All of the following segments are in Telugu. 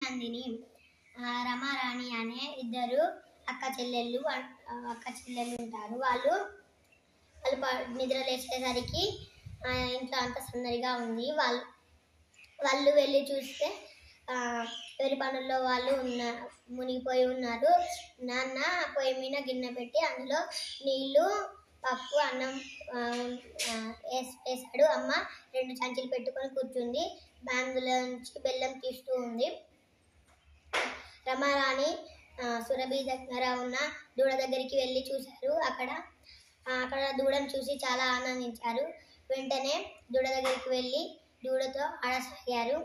నందిని రమారాణి అనే ఇద్దరు అక్క చెల్లెళ్ళు ఉంటారు. వాళ్ళు నిద్ర లేచేసరికి ఇంట్లో అంత సందడిగా ఉంది. వాళ్ళు వెళ్ళి చూస్తే ఎవరి పనుల్లో వాళ్ళు మునిగిపోయి ఉన్నారు. నాన్న పొయ్యి మీద గిన్నె పెట్టి అందులో నీళ్లు, పప్పు, అన్నం వేసాడు. అమ్మ 2 సంచులు పెట్టుకొని కూర్చుంది. అందులో నుంచి బెల్లం తీస్తూ ఉంది. రమారాణి సురభి దగ్గర ఉన్న దూడ దగ్గరికి వెళ్ళి చూశారు. అక్కడ దూడను చూసి చాలా ఆనందించారు. వెంటనే దూడ దగ్గరికి వెళ్ళి దూడతో ఆడసాగారు.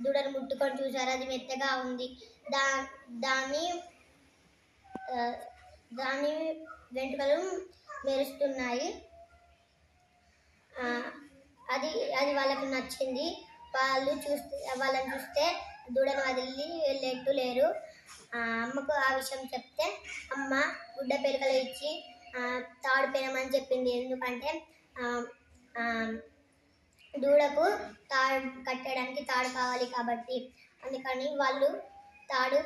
దూడను ముట్టుకొని చూశారు. అది మెత్తగా ఉంది. దాని వెంట్రుకలు మెరుస్తున్నాయి. అది వాళ్ళకు నచ్చింది. వాళ్ళని చూస్తే దూడను వదిలి వెళ్ళేట్టు లేరు. అమ్మకు ఆ విషయం చెప్తే అమ్మ గుడ్డ పెరకలు ఇచ్చి తాడు పెనమని చెప్పింది. ఎందుకంటే దూడకు తాడు కట్టడానికి తాడు కావాలి కాబట్టి. అందుకని వాళ్ళు తాడు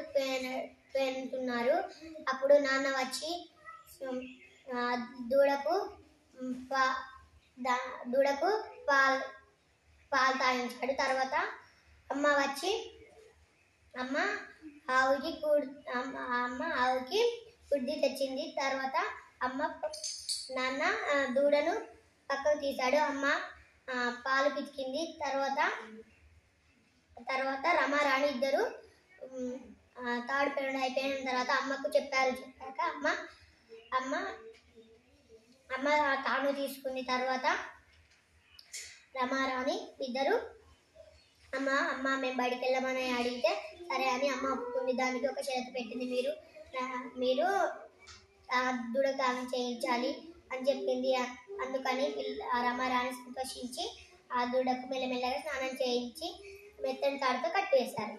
పెనుతున్నారు. అప్పుడు నాన్న వచ్చి దూడకు పాలు తాగించాడు. తర్వాత అమ్మ ఆవుకి కుర్ది తెచ్చింది. తర్వాత నాన్న దూడను పక్కకు తీశాడు. అమ్మ పాలు పితికింది. తర్వాత రమారాణి ఇద్దరు తాడు పెరడు అయిపోయిన తర్వాత అమ్మకు చెప్పారు. చెప్పాక అమ్మ తాను తీసుకుంది. తర్వాత రమారాణి ఇద్దరు అమ్మ మేము బయటికి వెళ్ళమని అడిగితే సరే అని అమ్మ ఒప్పుకుంది. దానికి ఒక షరతు పెట్టింది. మీరు దూడ స్నానం చేయించాలి అని చెప్పింది. అందుకని రమారాణి సంతోషించి ఆ దూడకు మెల్లమెల్లగా స్నానం చేయించి మెత్తని తాడుతో కట్టివేశారు.